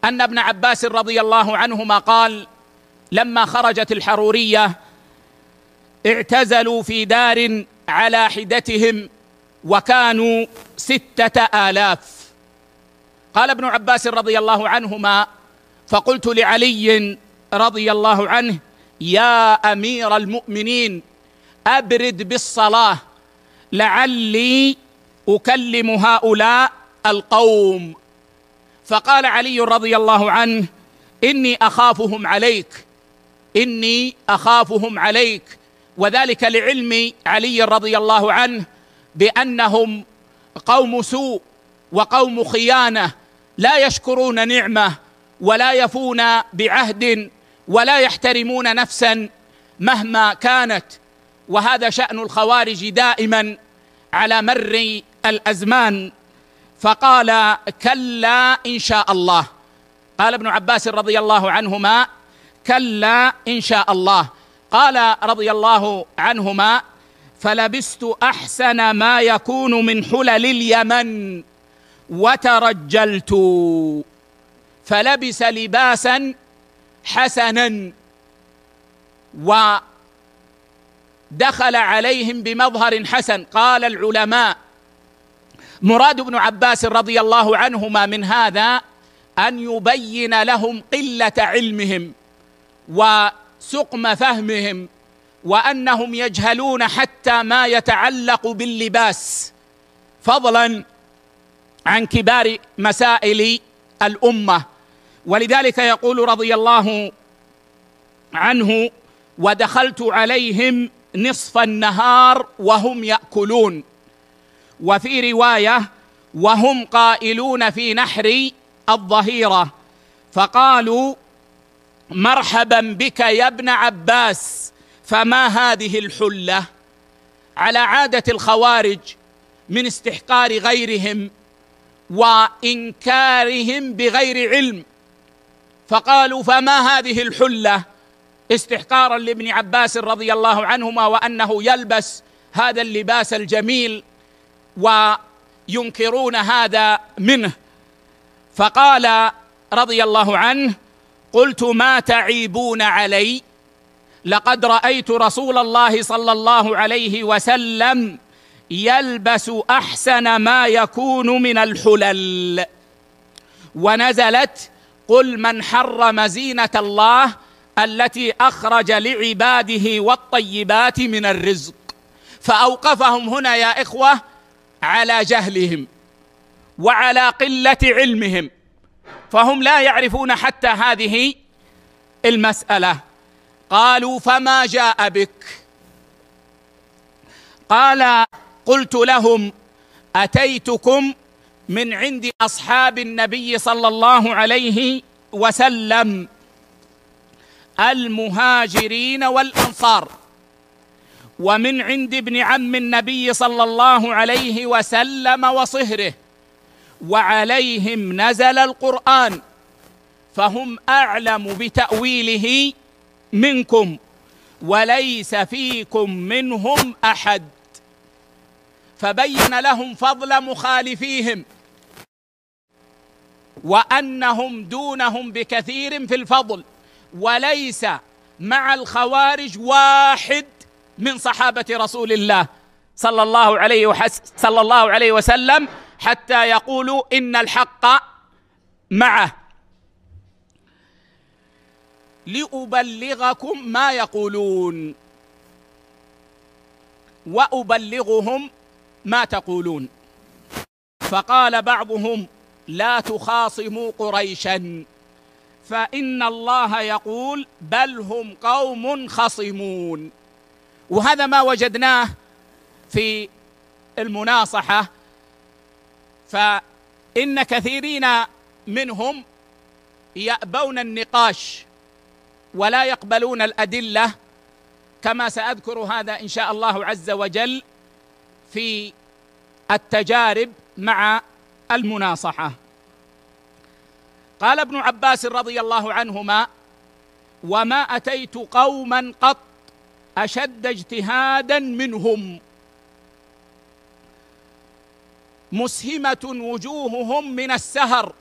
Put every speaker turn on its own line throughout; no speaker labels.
أن ابن عباس رضي الله عنهما قال: لما خرجت الحرورية اعتزلوا في دار على حدتهم وكانوا 6000. قال ابن عباس رضي الله عنهما: فقلت لعلي رضي الله عنه: يا أمير المؤمنين أبرد بالصلاة لعلي أكلم هؤلاء القوم. فقال علي رضي الله عنه: إني أخافهم عليك، وذلك لعلم علي رضي الله عنه بأنهم قوم سوء وقوم خيانة، لا يشكرون نعمة ولا يفون بعهد ولا يحترمون نفسا مهما كانت، وهذا شأن الخوارج دائما على مر الأزمان. فقال: كلا إن شاء الله. قال ابن عباس رضي الله عنهما: كلا إن شاء الله. قال رضي الله عنهما: فلبست أحسن ما يكون من حلل اليمن وترجلت. فلبس لباسا حسنا ودخل عليهم بمظهر حسن. قال العلماء: مراد ابن عباس رضي الله عنهما من هذا أن يبين لهم قلة علمهم وسقم فهمهم، وأنهم يجهلون حتى ما يتعلق باللباس، فضلا عن كبار مسائل الأمة. ولذلك يقول رضي الله عنه: ودخلت عليهم نصف النهار وهم يأكلون، وفي رواية: وهم قائلون في نحر الظهيرة، فقالوا: مرحبا بك يا ابن عباس، فما هذه الحلة؟ على عادة الخوارج من استحقار غيرهم وإنكارهم بغير علم، فقالوا: فما هذه الحلة؟ استحقارا لابن عباس رضي الله عنهما وأنه يلبس هذا اللباس الجميل، وينكرون هذا منه. فقال رضي الله عنه: قلت: ما تعيبون علي؟ لقد رأيت رسول الله صلى الله عليه وسلم يلبس أحسن ما يكون من الحلل. ونزلت: قل من حرم زينة الله التي أخرج لعباده والطيبات من الرزق. فأوقفهم هنا يا إخوة على جهلهم وعلى قلة علمهم، فهم لا يعرفون حتى هذه المسألة. قالوا: فما جاء بك؟ قال: قلت لهم: أتيتكم من عند أصحاب النبي صلى الله عليه وسلم المهاجرين والأنصار، ومن عند ابن عم النبي صلى الله عليه وسلم وصهره، وعليهم نزل القرآن، فهم أعلم بتأويله منكم، وليس فيكم منهم أحد. فبين لهم فضل مخالفيهم وأنهم دونهم بكثير في الفضل، وليس مع الخوارج واحد من صحابة رسول الله صلى الله عليه وسلم حتى يقولوا إن الحق معه. لأبلغكم ما يقولون وأبلغهم ما تقولون. فقال بعضهم: لا تخاصموا قريشا، فإن الله يقول: بل هم قوم خصمون. وهذا ما وجدناه في المناصحة، فإن كثيرين منهم يأبون النقاش ولا يقبلون الأدلة، كما سأذكر هذا إن شاء الله عز وجل في التجارب مع المناصحة. قال ابن عباس رضي الله عنهما: وما أتيت قوما قط أشد اجتهادا منهم، مسهمة وجوههم من السهر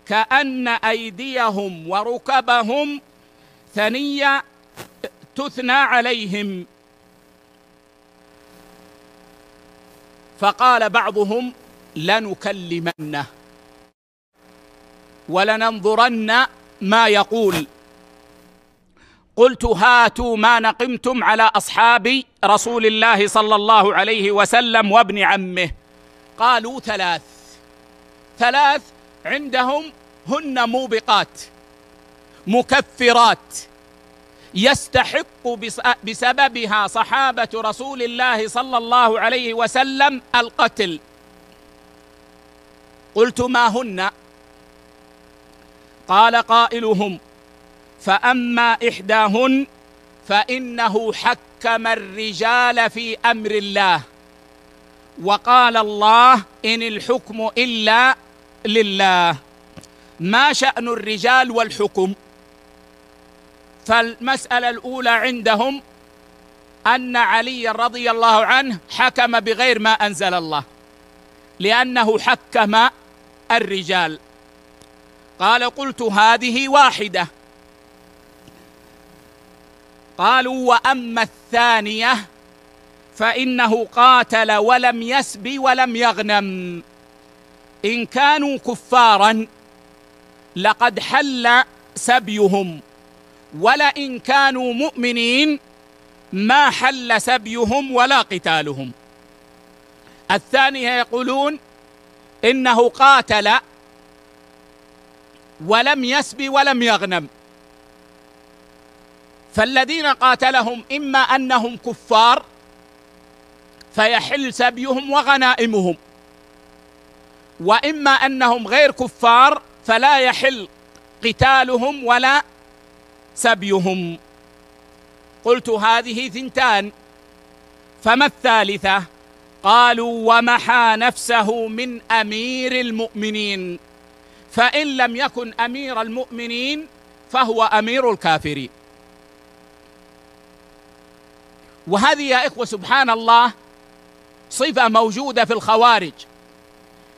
كأن أيديهم وركبهم ثنية تثنى عليهم. فقال بعضهم: لنكلمنه ولننظرن ما يقول. قلت: هاتوا ما نقمتم على أصحاب رسول الله صلى الله عليه وسلم وابن عمه. قالوا: ثلاث عندهم هن موبقات مكفرات يستحق بسببها صحابة رسول الله صلى الله عليه وسلم القتل. قلت: ما هن؟ قال قائلهم: فأما إحداهن فإنه حكم الرجال في أمر الله، وقال الله: إن الحكم إلا لله. ما شأن الرجال والحكم؟ فالمسألة الأولى عندهم أن علي رضي الله عنه حكم بغير ما أنزل الله، لأنه حكم الرجال. قال: قلت: هذه واحدة. قالوا: وأما الثانية فإنه قاتل ولم يسب ولم يغنم. إن كانوا كفارا لقد حل سبيهم، ولئن كانوا مؤمنين ما حل سبيهم ولا قتالهم. الثانية يقولون إنه قاتل ولم يسب ولم يغنم، فالذين قاتلهم إما أنهم كفار فيحل سبيهم وغنائمهم، وإما أنهم غير كفار فلا يحل قتالهم ولا سبيهم. قلت: هذه ثنتان، فما الثالثة؟ قالوا: ومحى نفسه من أمير المؤمنين، فإن لم يكن أمير المؤمنين فهو أمير الكافرين. وهذه يا إخوة سبحان الله صفة موجودة في الخوارج،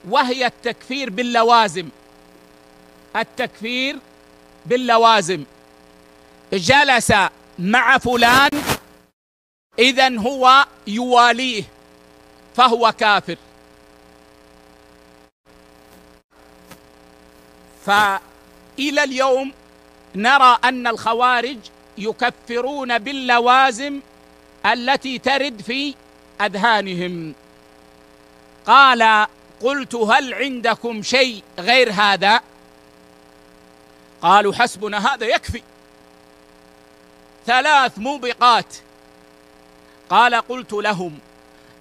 وهي التكفير باللوازم. التكفير باللوازم. جلس مع فلان إذن هو يواليه فهو كافر. فإلى اليوم نرى أن الخوارج يكفرون باللوازم التي ترد في أذهانهم. قال: قلت: هل عندكم شيء غير هذا؟ قالوا: حسبنا هذا يكفي، 3 موبقات. قال: قلت لهم: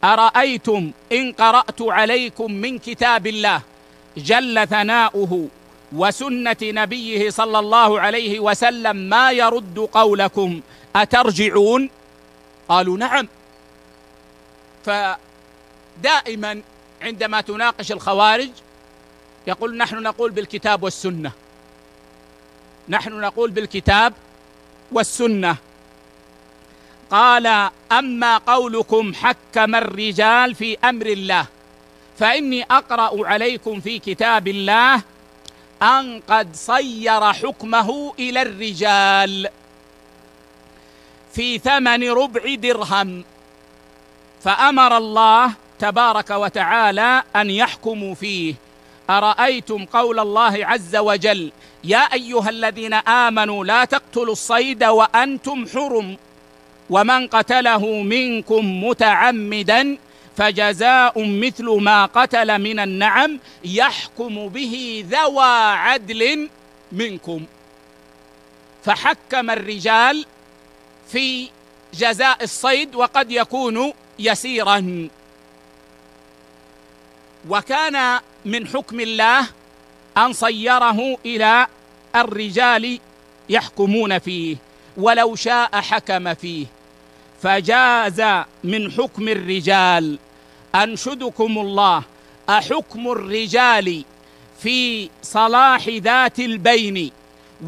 أرأيتم إن قرأت عليكم من كتاب الله جل ثناؤه وسنة نبيه صلى الله عليه وسلم ما يرد قولكم أترجعون؟ قالوا: نعم. فدائما عندما تناقش الخوارج يقول: نحن نقول بالكتاب والسنة، نحن نقول بالكتاب والسنة. قال: أما قولكم حكم الرجال في أمر الله، فإني أقرأ عليكم في كتاب الله أن قد صير حكمه إلى الرجال في ثمن ربع درهم، فأمر الله تبارك وتعالى أن يحكموا فيه. أرأيتم قول الله عز وجل: يا أيها الذين آمنوا لا تقتلوا الصيد وأنتم حرم، ومن قتله منكم متعمدا فجزاء مثل ما قتل من النعم يحكم به ذوى عدل منكم. فحكم الرجال في جزاء الصيد، وقد يكون يسيرا. وكان من حكم الله أن صيره إلى الرجال يحكمون فيه، ولو شاء حكم فيه. فجاز من حكم الرجال. أنشدكم الله، أحكم الرجال في صلاح ذات البين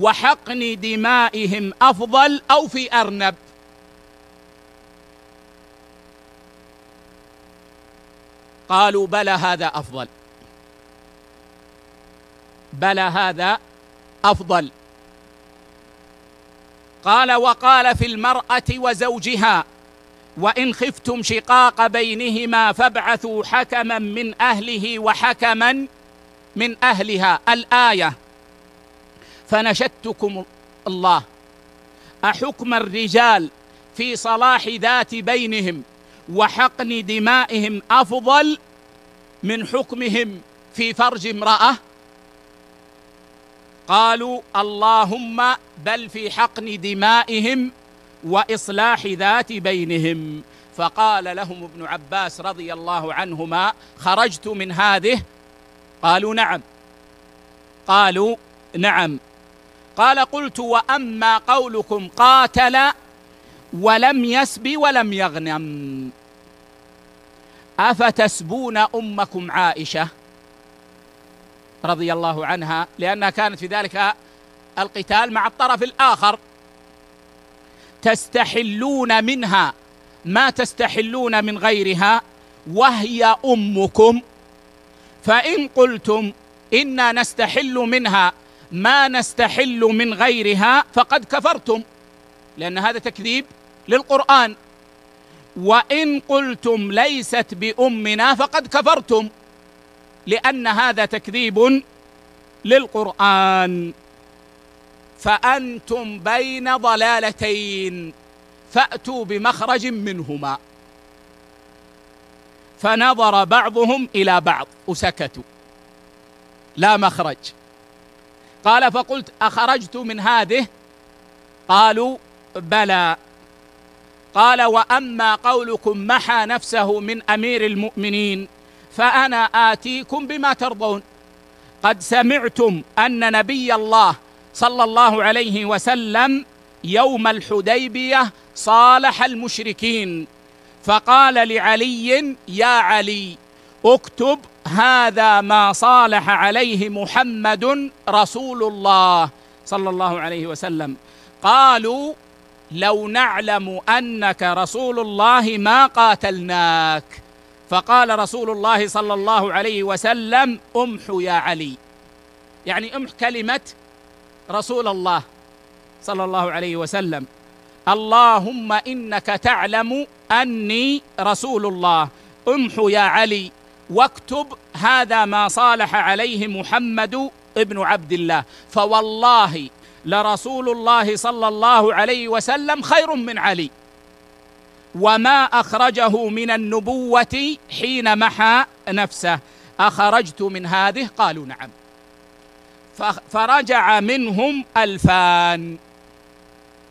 وحقن دمائهم أفضل أو في أرنب؟ قالوا: بلى هذا أفضل. بلى هذا أفضل. قال: وقال في المرأة وزوجها: وإن خفتم شقاق بينهما فابعثوا حكما من أهله وحكما من أهلها. الآية: فنشدتكم الله أحكم الرجال في صلاح ذات بينهم وحقن دمائهم أفضل من حكمهم في فرج امرأة؟ قالوا: اللهم بل في حقن دمائهم وإصلاح ذات بينهم. فقال لهم ابن عباس رضي الله عنهما: خرجت من هذه؟ قالوا: نعم. قالوا: نعم. قال: قلت: وأما قولكم قاتل ولم يسب ولم يغنم، أفتسبون أمكم عائشة رضي الله عنها، لأنها كانت في ذلك القتال مع الطرف الآخر، تستحلون منها ما تستحلون من غيرها وهي أمكم؟ فإن قلتم إنا نستحل منها ما نستحل من غيرها فقد كفرتم، لأن هذا تكذيب للقرآن. وإن قلتم ليست بأمنا فقد كفرتم، لأن هذا تكذيب للقرآن. فأنتم بين ضلالتين فأتوا بمخرج منهما. فنظر بعضهم إلى بعض وسكتوا، لا مخرج. قال: فقلت: أخرجت من هذه؟ قالوا: بلى. قال: وأما قولكم محى نفسه من أمير المؤمنين فأنا آتيكم بما ترضون. قد سمعتم أن نبي الله صلى الله عليه وسلم يوم الحديبية صالح المشركين، فقال لعلي: يا علي، اكتب هذا ما صالح عليه محمد رسول الله صلى الله عليه وسلم. قالوا: لو نعلم أنك رسول الله ما قاتلناك. فقال رسول الله صلى الله عليه وسلم: امحوا يا علي، يعني امح كلمة رسول الله صلى الله عليه وسلم. اللهم إنك تعلم أني رسول الله، امحوا يا علي واكتب هذا ما صالح عليه محمد ابن عبد الله. فوالله لرسول الله صلى الله عليه وسلم خير من علي، وما أخرجه من النبوة حين محى نفسه. أخرجت من هذه؟ قالوا: نعم. فرجع منهم 2000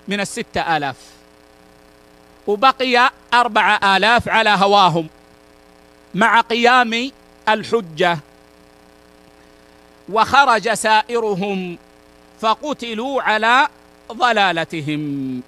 من 6000، وبقي 4000 على هواهم مع قيام الحجة. وخرج سائرهم فقتلوا على ضلالتهم.